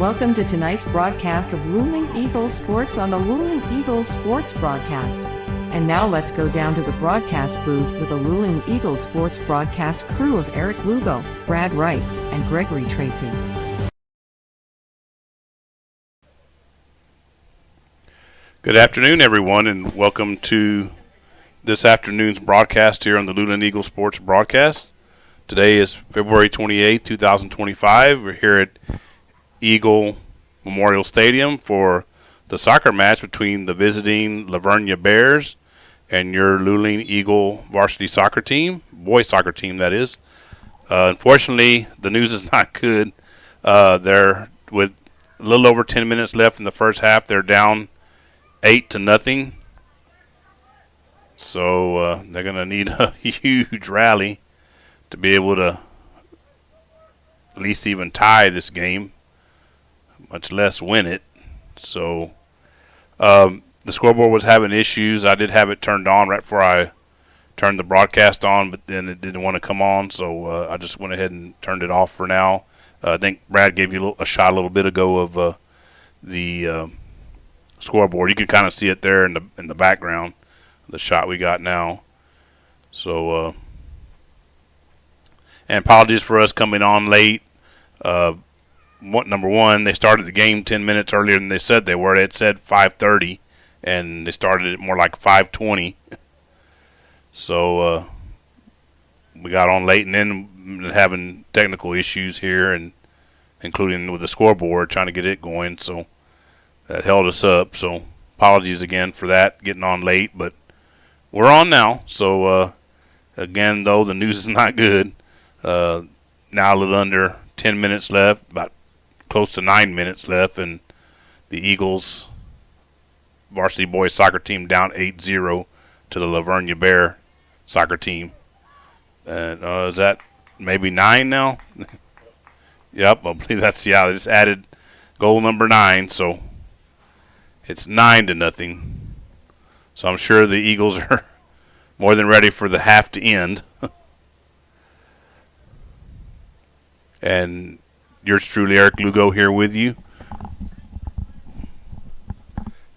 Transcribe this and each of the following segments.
Welcome to tonight's broadcast of Luling Eagles Sports on the Luling Eagles Sports broadcast. And now let's go down to the broadcast booth with the Luling Eagles Sports broadcast crew of Eric Lugo, Brad Wright, and Gregory Tracy. Good afternoon, everyone, and welcome to this afternoon's broadcast here on the Luling Eagles Sports broadcast. Today is February 28, 2025. We're here at Eagle Memorial Stadium for the soccer match between the visiting Vernia Bears and your Luling Eagle varsity soccer team, boys soccer team, that is. Unfortunately, the news is not good. They're with a little over 10 minutes left in the first half. They're down 8-0. So they're going to need a huge rally to be able to at least even tie this game, much less win it. So the scoreboard was having issues. I did have it turned on right before I turned the broadcast on, but then it didn't want to come on, so I just went ahead and turned it off for now. I think Brad gave you a shot a little bit ago of the scoreboard. You can kind of see it there in the background, the shot we got now. So and apologies for us coming on late. Number one, they started the game 10 minutes earlier than they said they were. It said 5:30, and they started it more like 5:20. So we got on late, and then having technical issues here, and including with the scoreboard, trying to get it going. So that held us up. So apologies again for that, getting on late, but we're on now. So again, though, the news is not good. Now a little under 10 minutes left, about close to 9 minutes left, and the Eagles varsity boys soccer team down 8-0 to the Vernia Bear soccer team. And is that maybe 9 now? Yep, I believe that's, they just added goal number 9, so it's 9-0. So I'm sure the Eagles are more than ready for the half to end. And yours truly, Eric Lugo, here with you.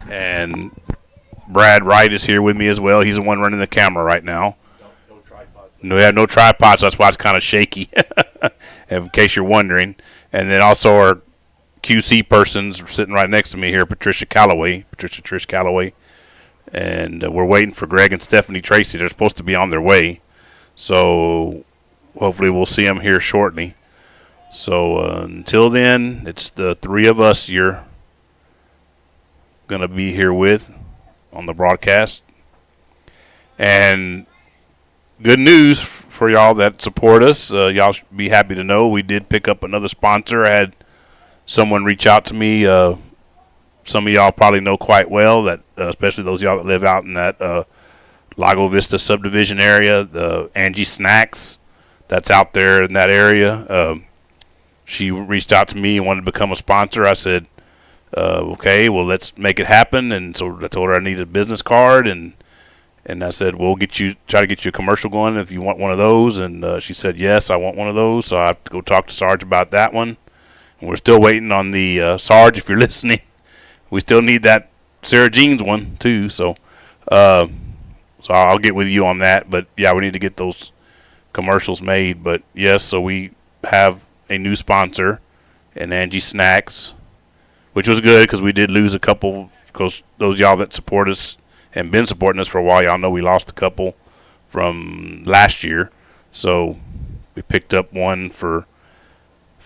And Brad Wright is here with me as well. He's the one running the camera right now. No tripods. No, we have no tripods. That's why it's kind of shaky, in case you're wondering. And then also our QC persons sitting right next to me here, Patricia Trish Calloway. And we're waiting for Greg and Stephanie Tracy. They're supposed to be on their way. So hopefully we'll see them here shortly. So until then, it's the three of us you're going to be here with on the broadcast. And good news for y'all that support us. Y'all should be happy to know we did pick up another sponsor. I had someone reach out to me. Some of y'all probably know quite well, that especially those of y'all that live out in that Lago Vista subdivision area, the Angie Snacks that's out there in that area. She reached out to me and wanted to become a sponsor. I said, okay, well, let's make it happen. And so I told her I needed a business card, and I said, we'll try to get you a commercial going if you want one of those. And she said, yes, I want one of those. So I have to go talk to Sarge about that one. And we're still waiting on the Sarge, if you're listening. We still need that Sarah Jean's one too. So I'll get with you on that. But yeah, we need to get those commercials made. But yes, so we have a new sponsor, and Angie Snacks, which was good because we did lose a couple. Because those y'all that support us and been supporting us for a while, y'all know we lost a couple from last year. So we picked up one for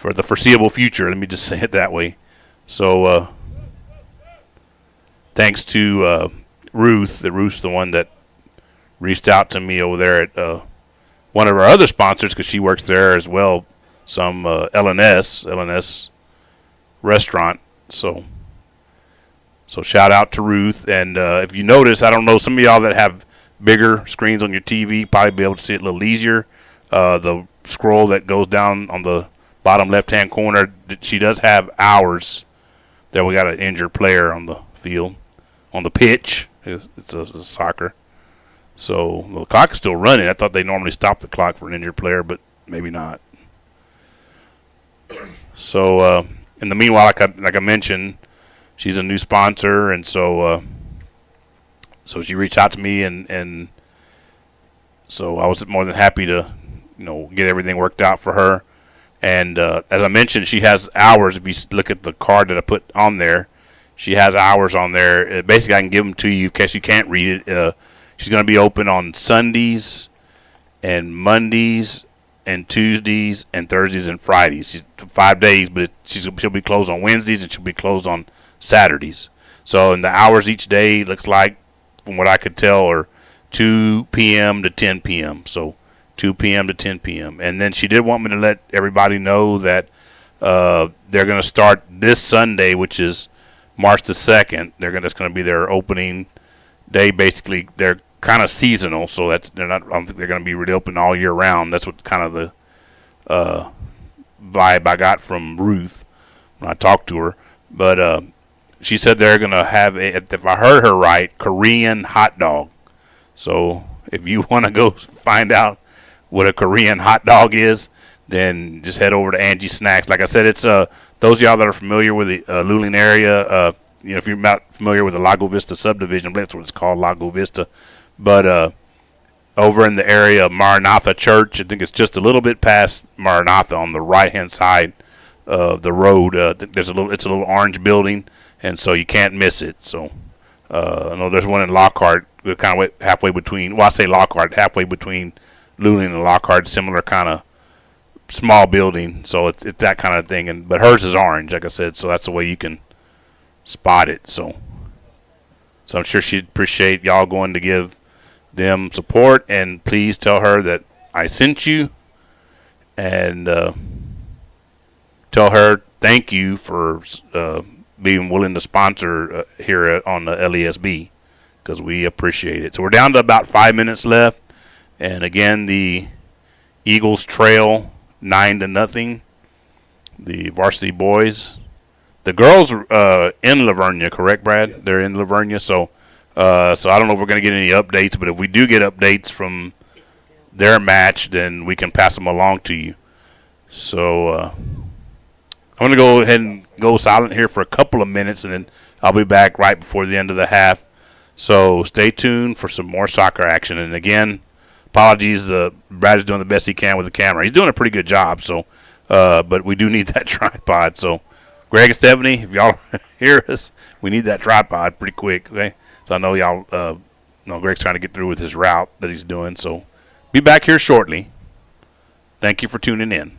the foreseeable future. Let me just say it that way. So thanks to Ruth. Ruth's the one that reached out to me over there at one of our other sponsors, because she works there as well. Some LNS restaurant. So shout out to Ruth. And if you notice, I don't know, some of y'all that have bigger screens on your TV probably be able to see it a little easier. The scroll that goes down on the bottom left-hand corner, she does have hours. There we got an injured player on the field, on the pitch. It's a soccer. So the clock is still running. I thought they normally stop the clock for an injured player, but maybe not. So in the meanwhile, like I mentioned, she's a new sponsor, and so she reached out to me, and so I was more than happy to get everything worked out for her. And as I mentioned, she has hours. If you look at the card that I put on there, she has hours on there. Basically, I can give them to you in case you can't read it. She's going to be open on Sundays and Mondays and Tuesdays and Thursdays and Fridays. She's 5 days, but she'll be closed on Wednesdays and she'll be closed on Saturdays. So, and the hours each day looks like, from what I could tell, are 2 p.m. to 10 p.m. So 2 p.m. to 10 p.m. And then she did want me to let everybody know that they're going to start this Sunday, which is March the 2nd. That's going to be their opening day. Basically, they're kind of seasonal, so they're not. I don't think they're going to be really open all year round. That's what kind of the vibe I got from Ruth when I talked to her. But she said they're going to have, if I heard her right, Korean hot dog. So if you want to go find out what a Korean hot dog is, then just head over to Angie Snacks. Like I said, it's those of y'all that are familiar with the Luling area. If you're not familiar with the Lago Vista subdivision, that's what it's called, Lago Vista. But over in the area of Maranatha Church, I think it's just a little bit past Maranatha on the right-hand side of the road. It's a little orange building, and so you can't miss it. So I know there's one in Lockhart, kind of halfway between. Well, I say Lockhart, halfway between Luling and Lockhart, similar kind of small building. So it's that kind of thing. But hers is orange, like I said, so that's the way you can spot it. So I'm sure she'd appreciate y'all going to give them support, and please tell her that I sent you, and tell her thank you for being willing to sponsor here on the LESB, because we appreciate it. So we're down to about 5 minutes left, and again, the Eagles trail 9-0. The varsity boys, the girls are in Lavernia, correct, Brad? They're in Lavernia, so I don't know if we're going to get any updates, but if we do get updates from their match, then we can pass them along to you. So I'm going to go ahead and go silent here for a couple of minutes, and then I'll be back right before the end of the half. So stay tuned for some more soccer action. And again, apologies, Brad is doing the best he can with the camera. He's doing a pretty good job, so but we do need that tripod. So Greg and Stephanie, if y'all hear us, we need that tripod pretty quick, okay? So I know y'all, Greg's trying to get through with his route that he's doing. So be back here shortly. Thank you for tuning in.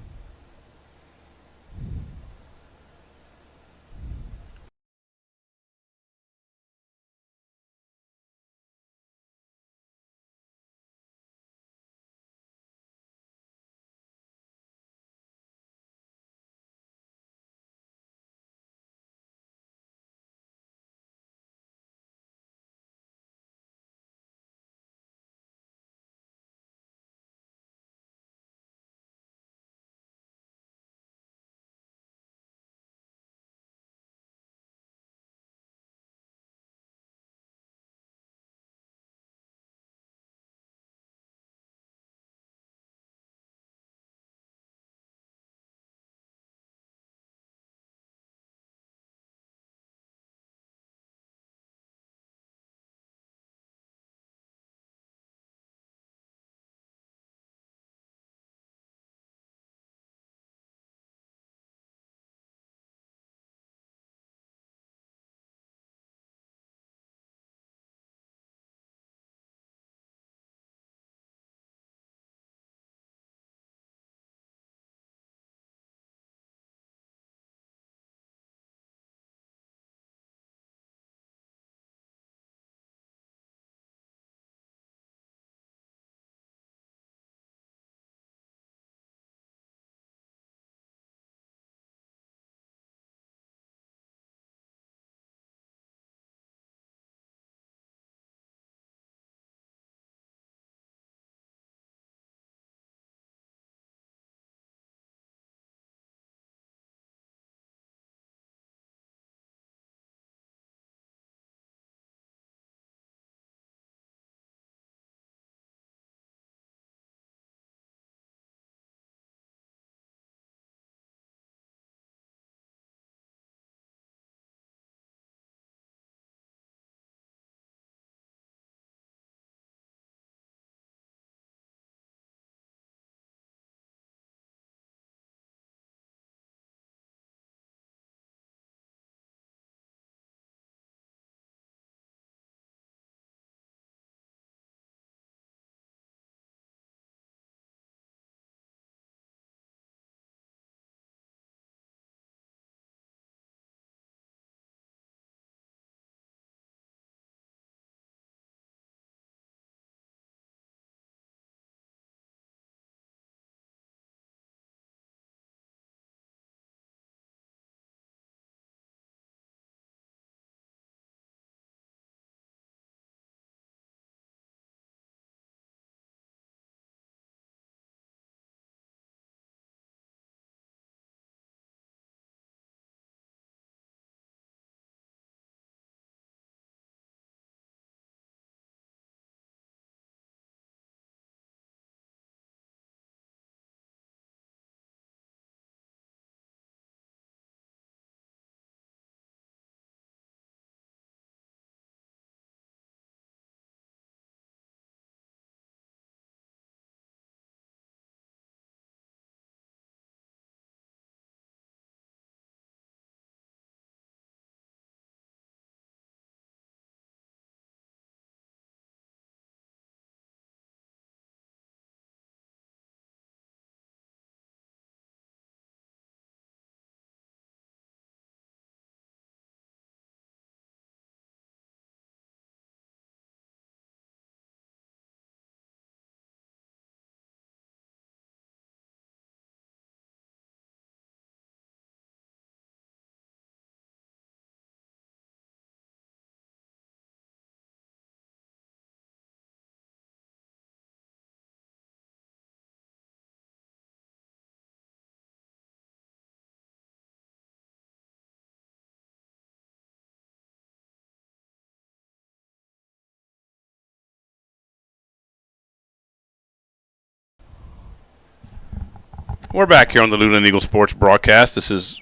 We're back here on the Luling Eagle Sports broadcast. This is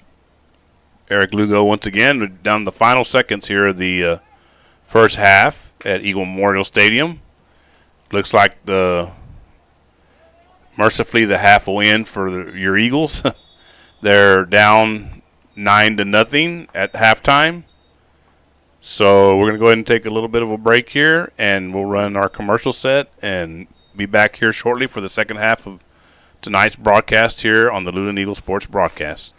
Eric Lugo once again. We're down the final seconds here of the first half at Eagle Memorial Stadium. Looks like mercifully the half will end for your Eagles. They're down 9-0 at halftime. So we're going to go ahead and take a little bit of a break here, and we'll run our commercial set and be back here shortly for the second half of tonight's broadcast here on the Luling Eagle Sports broadcast.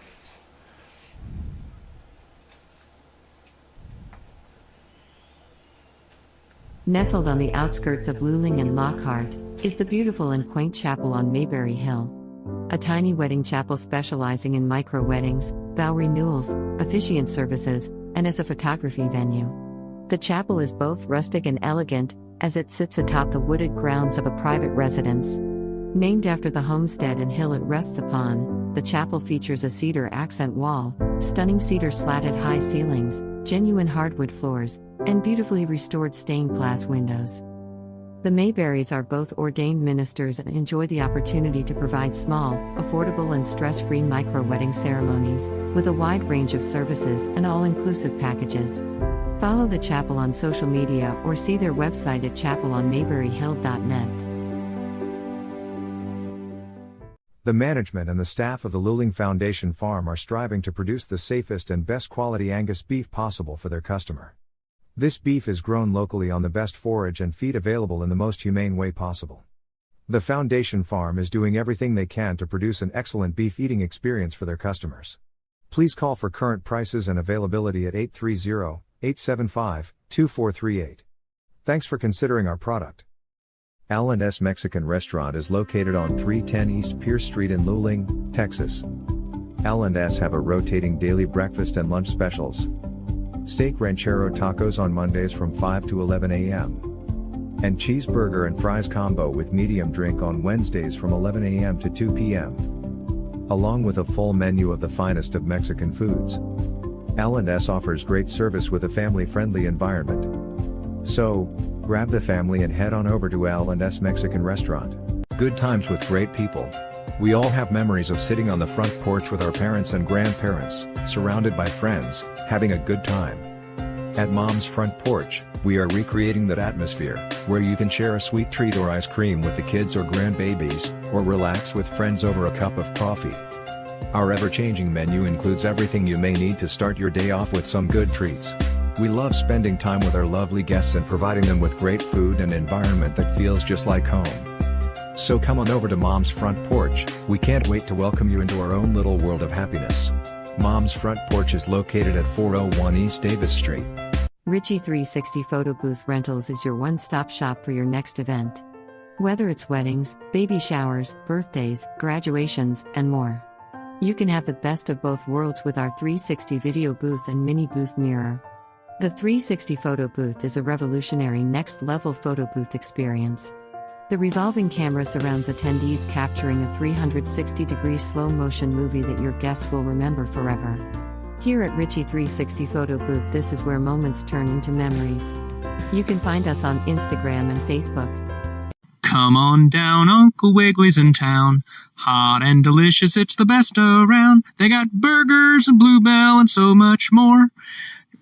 Nestled on the outskirts of Luling and Lockhart is the beautiful and quaint chapel on Mayberry Hill. A tiny wedding chapel specializing in micro-weddings, vow renewals, officiant services, and as a photography venue. The chapel is both rustic and elegant, as it sits atop the wooded grounds of a private residence. Named after the homestead and hill it rests upon, the chapel features a cedar accent wall, stunning cedar slatted high ceilings, genuine hardwood floors, and beautifully restored stained glass windows. The Mayberries are both ordained ministers and enjoy the opportunity to provide small, affordable and stress-free micro-wedding ceremonies, with a wide range of services and all-inclusive packages. Follow the chapel on social media or see their website at chapelonmayberryhill.net. The management and the staff of the Luling Foundation Farm are striving to produce the safest and best quality Angus beef possible for their customer. This beef is grown locally on the best forage and feed available in the most humane way possible. The Foundation Farm is doing everything they can to produce an excellent beef eating experience for their customers. Please call for current prices and availability at 830-875-2438. Thanks for considering our product. L&S Mexican Restaurant is located on 310 East Pierce Street in Luling, Texas. L&S have a rotating daily breakfast and lunch specials. Steak ranchero tacos on Mondays from 5 to 11 a.m. And cheeseburger and fries combo with medium drink on Wednesdays from 11 a.m. to 2 p.m. Along with a full menu of the finest of Mexican foods. L&S offers great service with a family-friendly environment. So, grab the family and head on over to L&S Mexican Restaurant. Good times with great people. We all have memories of sitting on the front porch with our parents and grandparents, surrounded by friends, having a good time. At Mom's Front Porch, we are recreating that atmosphere, where you can share a sweet treat or ice cream with the kids or grandbabies, or relax with friends over a cup of coffee. Our ever-changing menu includes everything you may need to start your day off with some good treats. We love spending time with our lovely guests and providing them with great food and environment that feels just like home. So come on over to Mom's Front Porch, we can't wait to welcome you into our own little world of happiness. Mom's Front Porch is located at 401 East Davis Street. Richie 360 Photo Booth Rentals is your one-stop shop for your next event. Whether it's weddings, baby showers, birthdays, graduations, and more. You can have the best of both worlds with our 360 video booth and mini booth mirror. The 360 photo booth is a revolutionary next-level photo booth experience. The revolving camera surrounds attendees, capturing a 360-degree slow-motion movie that your guests will remember forever. Here at Richie 360 Photo Booth, this is where moments turn into memories. You can find us on Instagram and Facebook. Come on down, Uncle Wiggly's in town. Hot and delicious, it's the best around. They got burgers and Bluebell and so much more.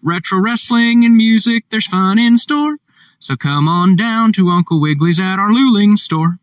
Retro wrestling and music, there's fun in store. So come on down to Uncle Wiggly's at our Luling store.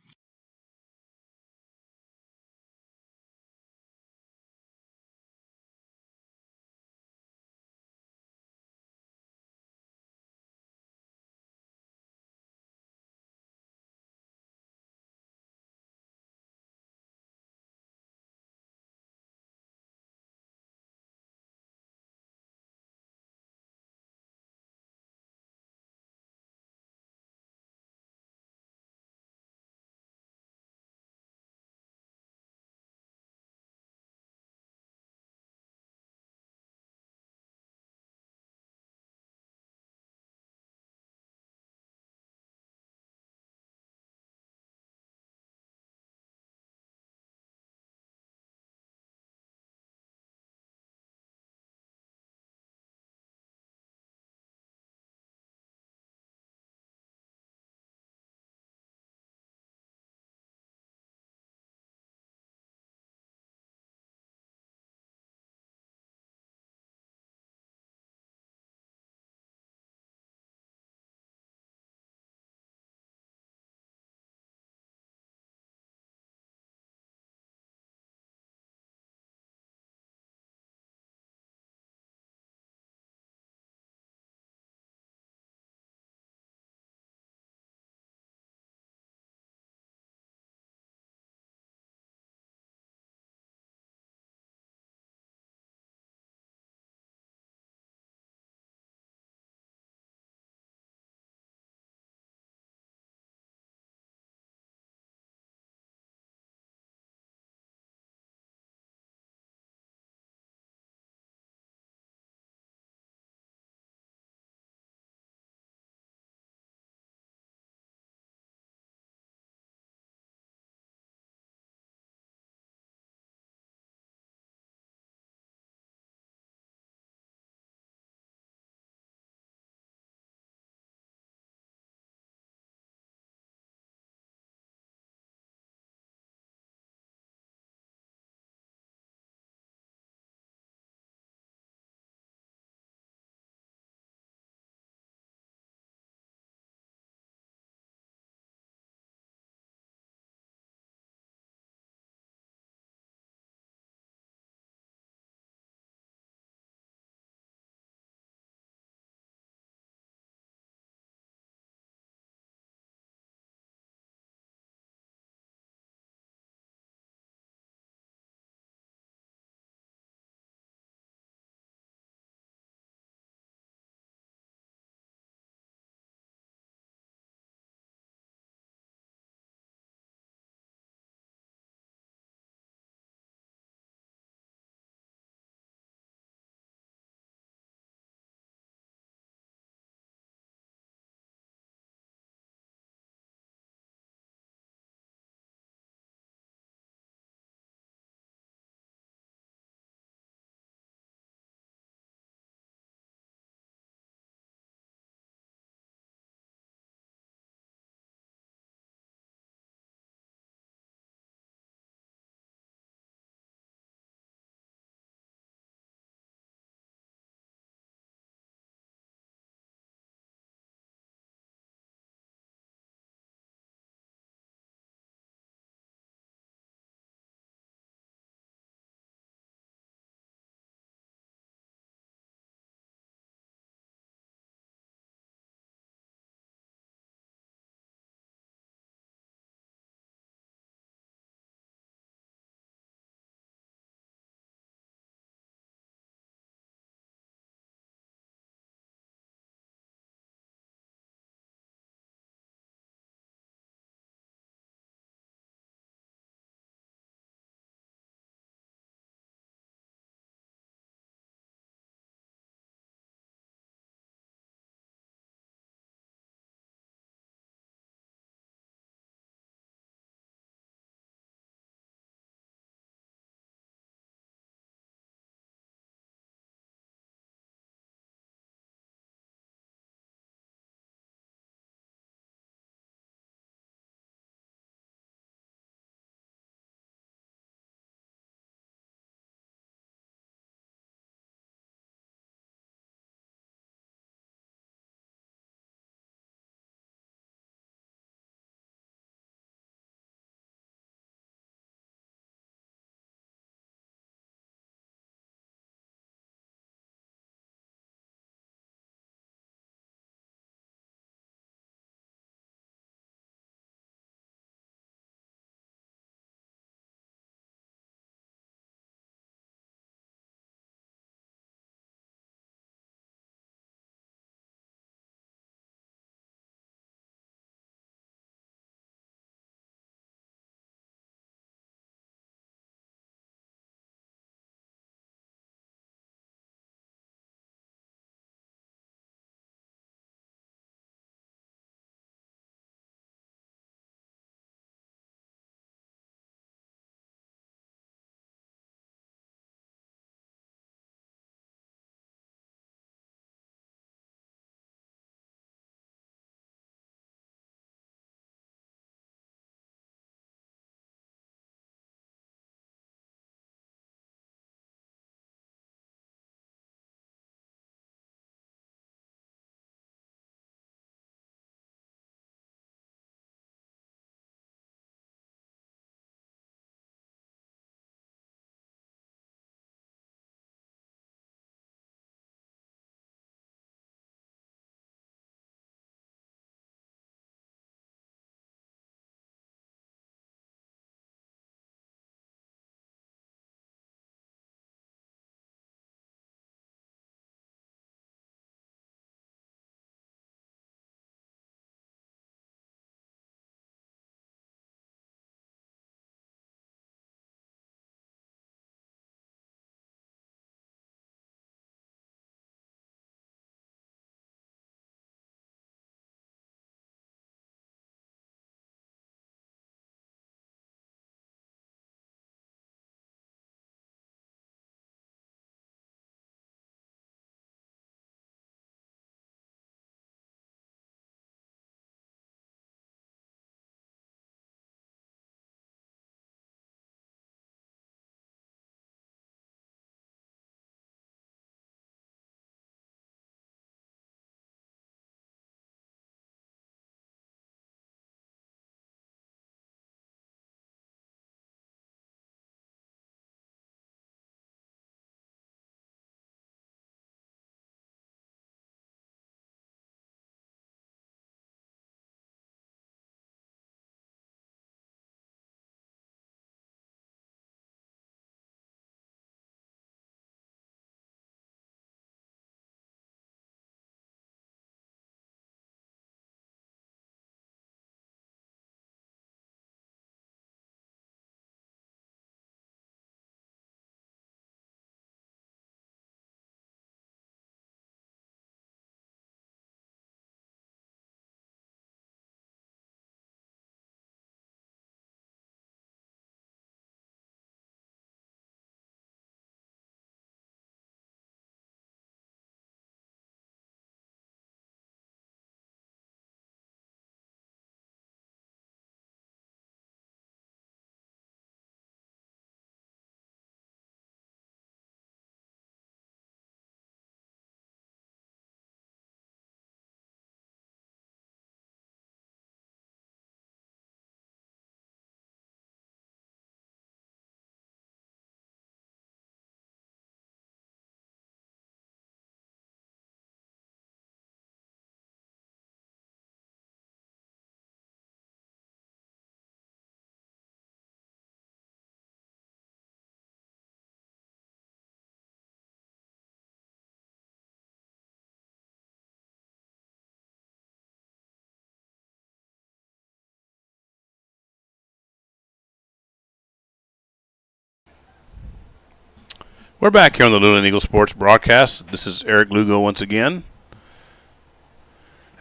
We're back here on the Luling Eagles Sports broadcast. This is Eric Lugo once again.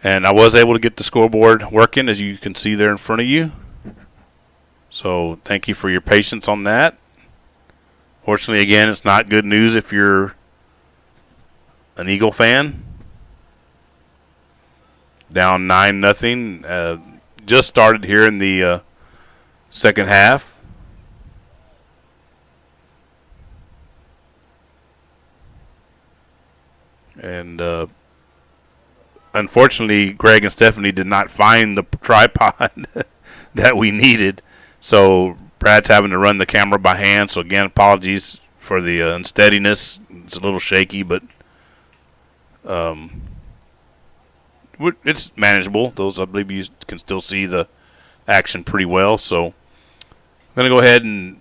And I was able to get the scoreboard working, as you can see there in front of you. So thank you for your patience on that. Fortunately, again, it's not good news if you're an Eagle fan. Down 9-0. Just started here in the second half. And unfortunately, Greg and Stephanie did not find the tripod that we needed. So Brad's having to run the camera by hand. So again, apologies for the unsteadiness. It's a little shaky, but it's manageable. Those, I believe, you can still see the action pretty well. So I'm going to go ahead and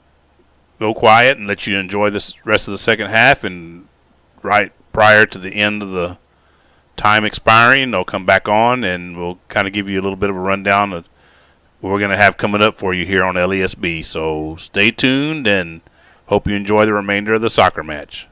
go quiet and let you enjoy this rest of the second half. And right prior to the end of the time expiring, they'll come back on and we'll kind of give you a little bit of a rundown of what we're going to have coming up for you here on LESB. So stay tuned and hope you enjoy the remainder of the soccer match.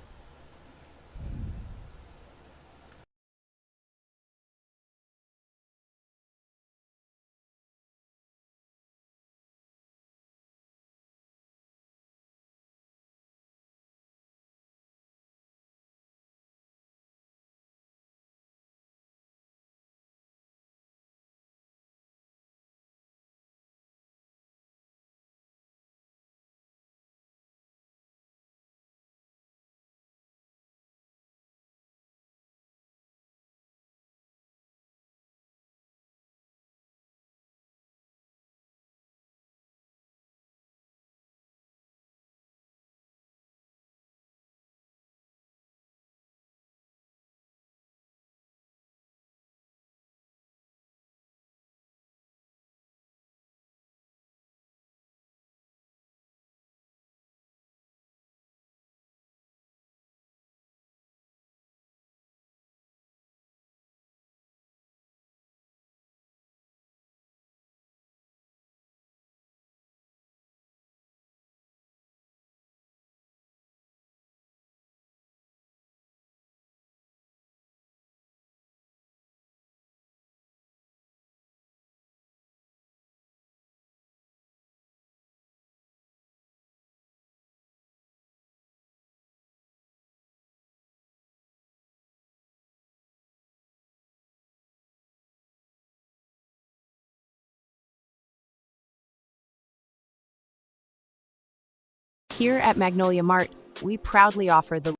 Here at Magnolia Mart, we proudly offer the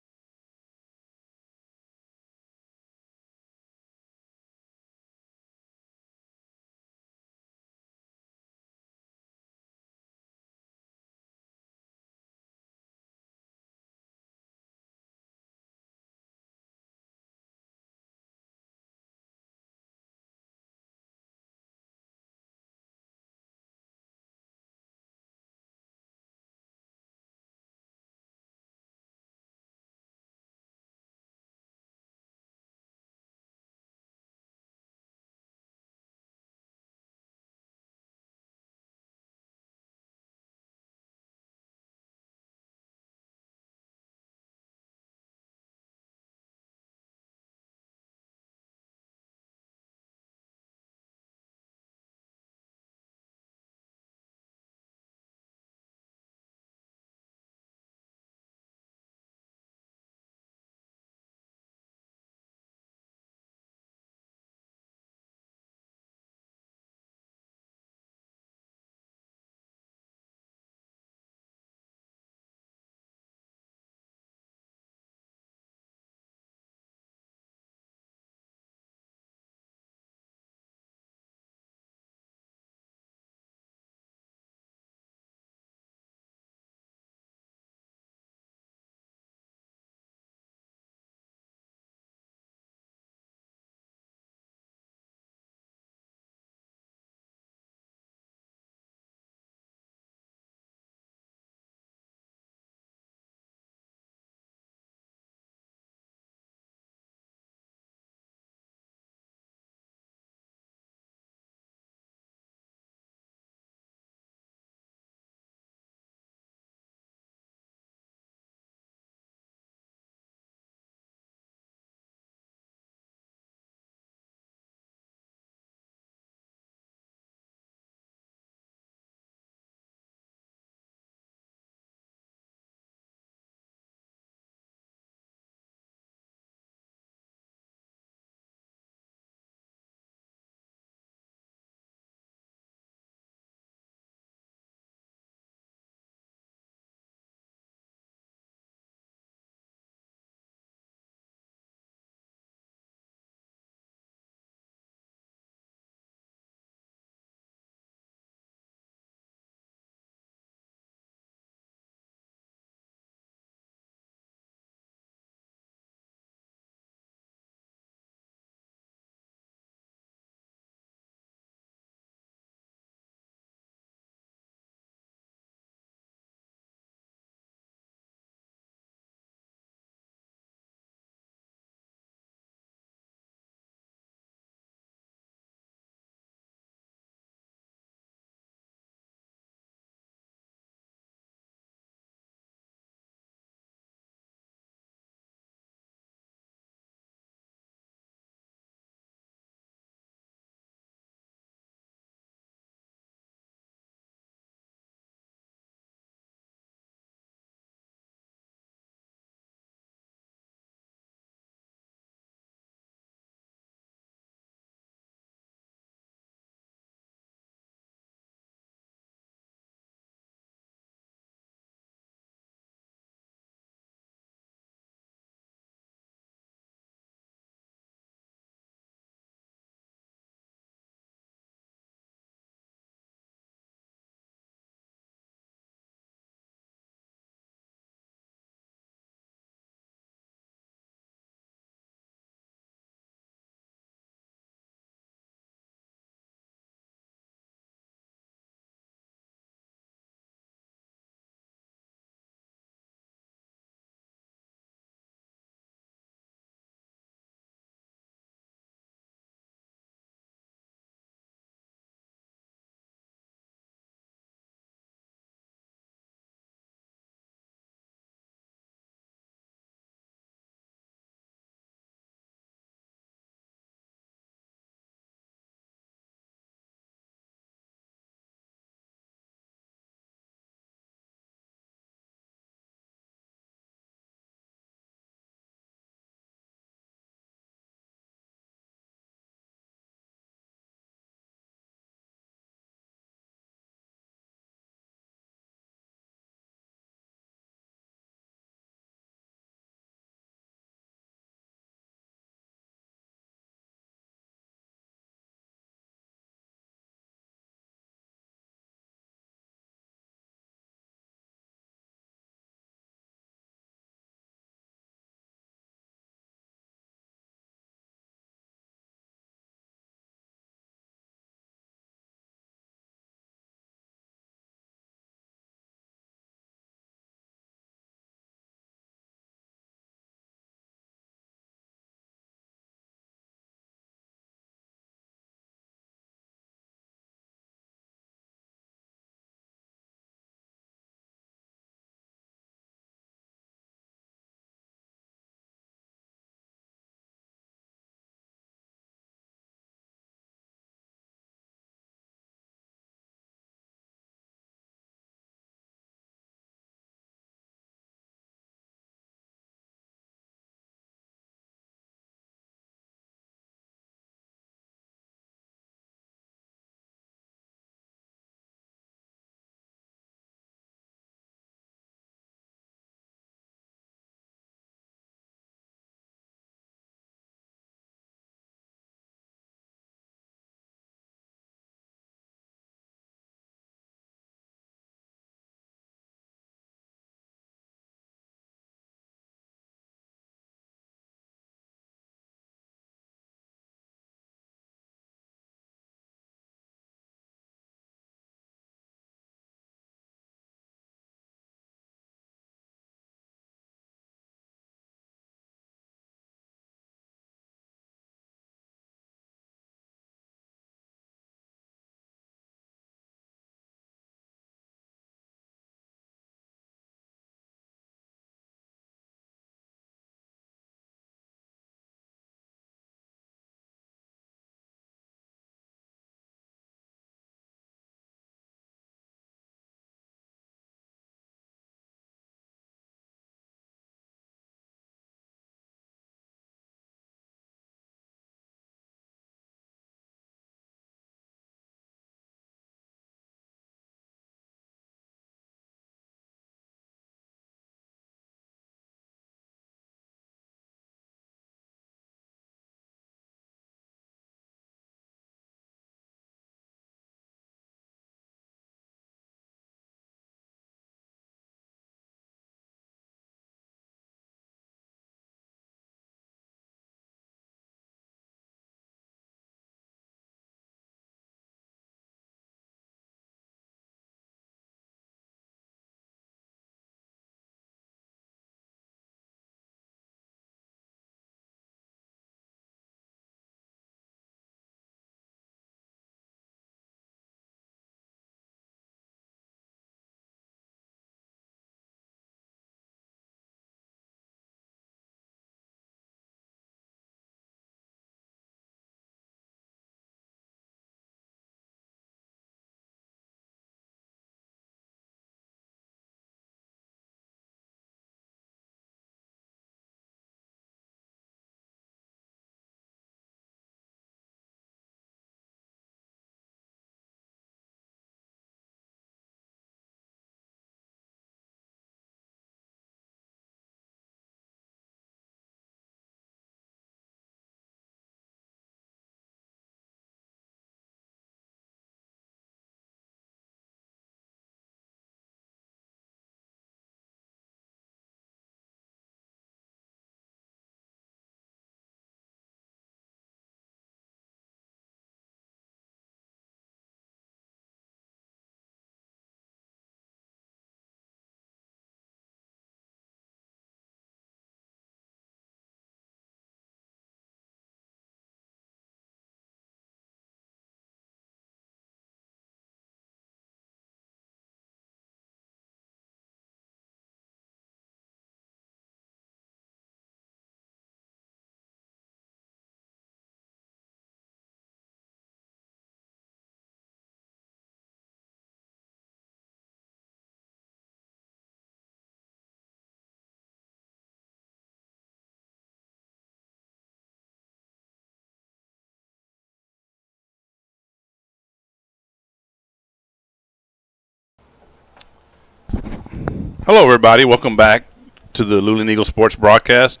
Hello, everybody. Welcome back to the Luling Eagles Sports broadcast.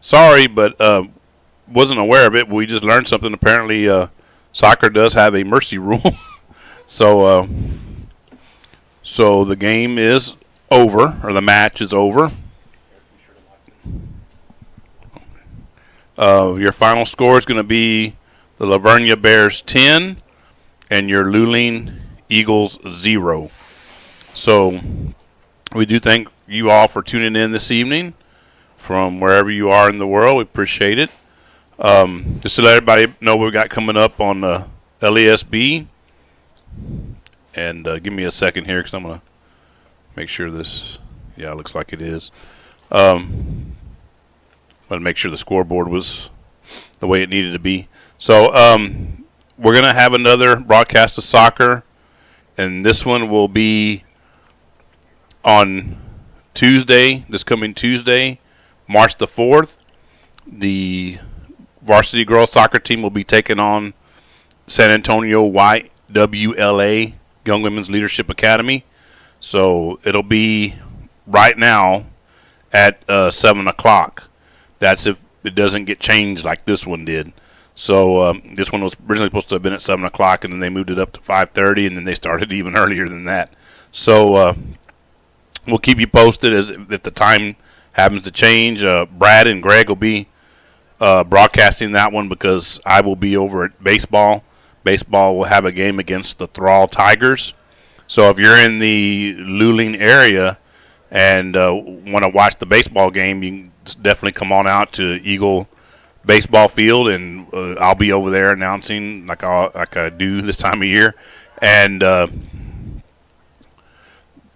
Sorry, but wasn't aware of it. We just learned something. Apparently, soccer does have a mercy rule. So the game is over, or the match is over. Your final score is going to be the Vernia Bears 10 and your Luling Eagles 0. So we do thank you all for tuning in this evening from wherever you are in the world. We appreciate it. Just to let everybody know what we got coming up on LESB. And give me a second here because I'm going to make sure this, it looks like it is. Want to make sure the scoreboard was the way it needed to be. So we're going to have another broadcast of soccer, and this one will be on Tuesday, this coming Tuesday, March the 4th. The varsity girls soccer team will be taking on San Antonio YWLA, Young Women's Leadership Academy. So it'll be right now at 7 o'clock. That's if it doesn't get changed like this one did. So this one was originally supposed to have been at 7 o'clock, and then they moved it up to 5:30, and then they started even earlier than that. So we'll keep you posted as if the time happens to change. Brad and Greg will be broadcasting that one because I will be over at baseball. Baseball will have a game against the Thrall Tigers. So if you're in the Luling area and want to watch the baseball game, you can definitely come on out to Eagle Baseball Field, and I'll be over there announcing like I do this time of year. And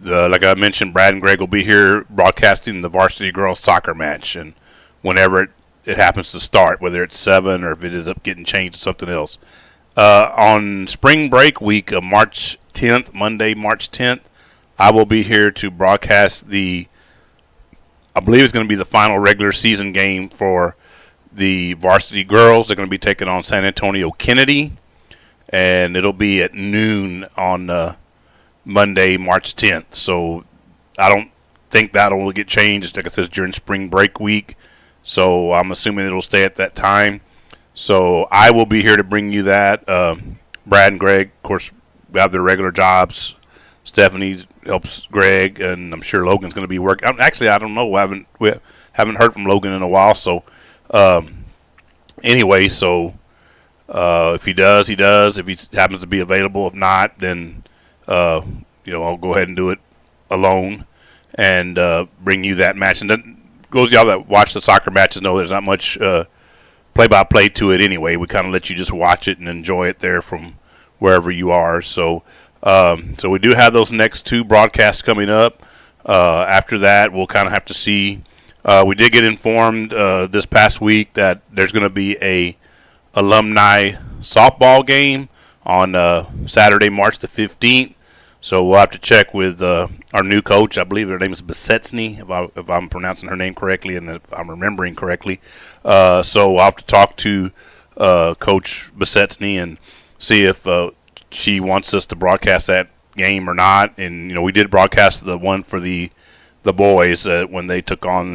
like I mentioned, Brad and Greg will be here broadcasting the varsity girls soccer match, and whenever it happens to start, whether it's 7 or if it ends up getting changed to something else. On spring break week of March 10th, Monday, March 10th, I will be here to broadcast I believe it's going to be the final regular season game for the varsity girls. They're going to be taking on San Antonio Kennedy, and it'll be at noon on Monday, March 10th. So I don't think that'll get changed, like I said, during spring break week. So I'm assuming it'll stay at that time. So I will be here to bring you that. Brad and Greg, of course, have their regular jobs. Stephanie helps Greg, and I'm sure Logan's going to be working. Actually, I don't know. We haven't heard from Logan in a while. So anyway, so if he does, he does. If he happens to be available, if not, then I'll go ahead and do it alone and bring you that match. And then those of y'all that watch the soccer matches know there's not much play-by-play to it anyway. We kind of let you just watch it and enjoy it there from wherever you are. So we do have those next 2 broadcasts coming up. After that, we'll kind of have to see. We did get informed this past week that there's going to be a alumni softball game on Saturday, March the 15th. So we'll have to check with our new coach. I believe her name is Besetsny, if I'm pronouncing her name correctly and if I'm remembering correctly. So I'll have to talk to Coach Besetsny and see if she wants us to broadcast that game or not. And we did broadcast the one for the boys when they took on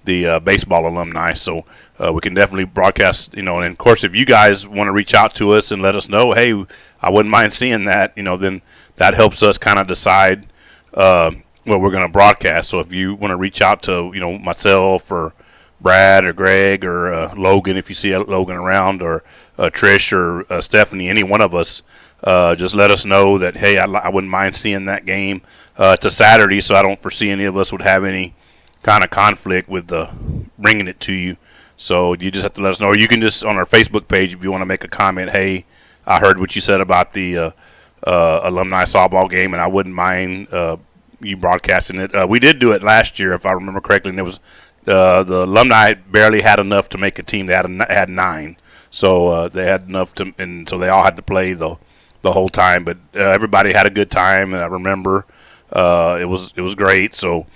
the baseball alumni. So we can definitely broadcast. And of course, if you guys want to reach out to us and let us know, hey, I wouldn't mind seeing that. Then that helps us kind of decide what we're going to broadcast. So if you want to reach out to myself or Brad or Greg or Logan, if you see Logan around, or Trish or Stephanie, any one of us, just let us know that, hey, I wouldn't mind seeing that game. It's a Saturday, so I don't foresee any of us would have any kind of conflict with bringing it to you. So you just have to let us know. Or you can just, on our Facebook page, if you want to make a comment, hey, I heard what you said about the alumni softball game, and I wouldn't mind you broadcasting it. We did do it last year, if I remember correctly, and it was the alumni barely had enough to make a team. They had 9, so they had enough to, and so they all had to play the whole time. But everybody had a good time, and I remember it was great. So,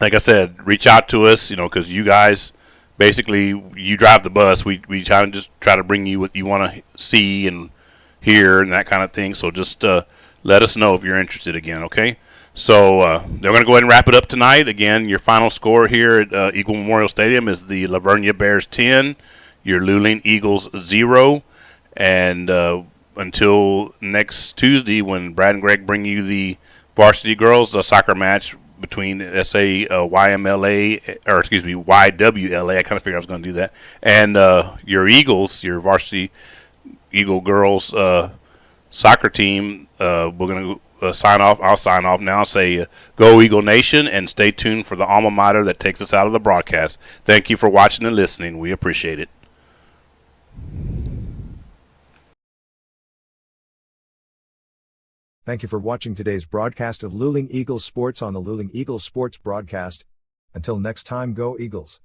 like I said, reach out to us, because you guys basically you drive the bus. We try to bring you what you want to see and hear and that kind of thing. So just let us know if you're interested again, okay? So they're going to go ahead and wrap it up tonight. Again, your final score here at Eagle Memorial Stadium is the Vernia Bears 10, your Luling Eagles 0. And until next Tuesday, when Brad and Greg bring you the varsity girls soccer match between YWLA. I kind of figured I was going to do that. And your Eagles, your varsity Eagle girls soccer team, we're going to sign off. I'll sign off now. Say, go Eagle Nation, and stay tuned for the alma mater that takes us out of the broadcast. Thank you for watching and listening. We appreciate it. Thank you for watching today's broadcast of Luling Eagles Sports on the Luling Eagles Sports broadcast. Until next time, go Eagles.